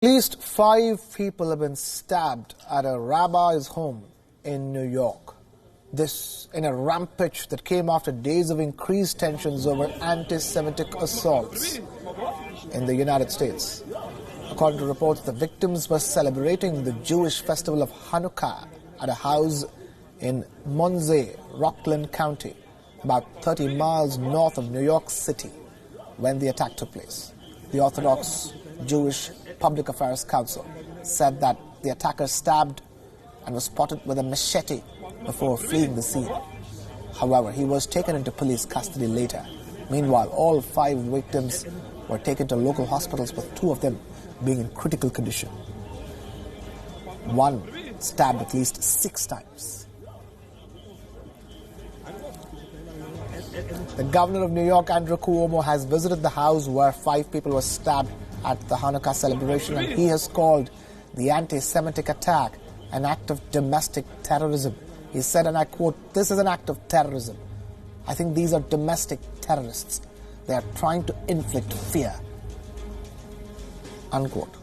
At least 5 people have been stabbed at a rabbi's home in New York. This in a rampage that came after days of increased tensions over anti-Semitic assaults in the United States. According to reports, the victims were celebrating the Jewish festival of Hanukkah at a house in Monsey, Rockland County, about 30 miles north of New York City, when the attack took place. The Orthodox Jewish Public Affairs Council said that the attacker stabbed and was spotted with a machete before fleeing the scene. However, he was taken into police custody later. Meanwhile, all 5 victims were taken to local hospitals, with 2 of them being in critical condition. One stabbed at least 6 times. The governor of New York, Andrew Cuomo, has visited the house where 5 people were stabbed at the Hanukkah celebration, and he has called the anti-Semitic attack an act of domestic terrorism. He said, and I quote, "This is an act of terrorism. I think these are domestic terrorists. They are trying to inflict fear." Unquote.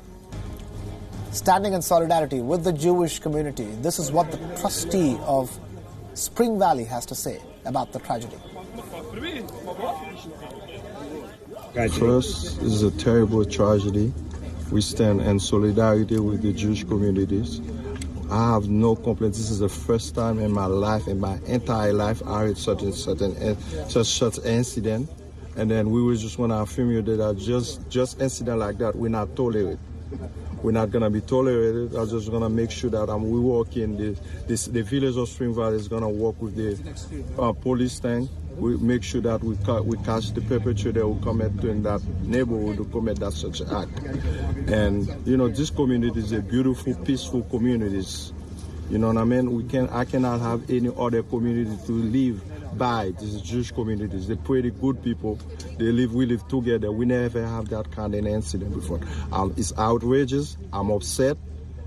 Standing in solidarity with the Jewish community, this is what the trustee of Spring Valley has to say about the tragedy. First, this is a terrible tragedy. We stand in solidarity with the Jewish communities. I have no complaints. This is the first time in my life, in my entire life, I heard such incident. And then we just want to affirm you that just incident like that, we're not tolerated. We're not going to be tolerated. I'm just going to make sure that we work in the village of Spring Valley is going to work with the police thing. We make sure that we catch the perpetrator who commit in that neighborhood who commit that such act. And you know, this community is a beautiful, peaceful communities. You know what I mean? I cannot have any other community to live by. These Jewish communities, they're pretty good people. We live together. We never have that kind of incident before. It's outrageous. I'm upset.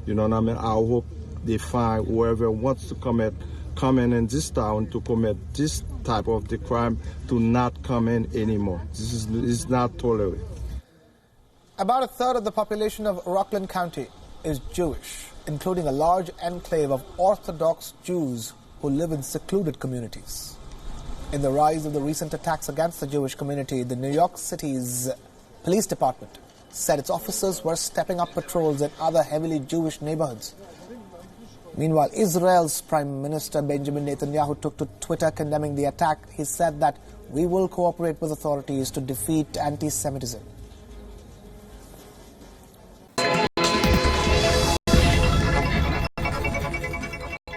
You know what I mean? I hope they find whoever wants to come in this town to commit this type of the crime to not come in anymore. This is not tolerated. About a third of the population of Rockland County is Jewish, including a large enclave of Orthodox Jews who live in secluded communities. In the rise of the recent attacks against the Jewish community, the New York City's police department said its officers were stepping up patrols in other heavily Jewish neighborhoods. Meanwhile, Israel's Prime Minister Benjamin Netanyahu took to Twitter condemning the attack. He said that we will cooperate with authorities to defeat anti-Semitism.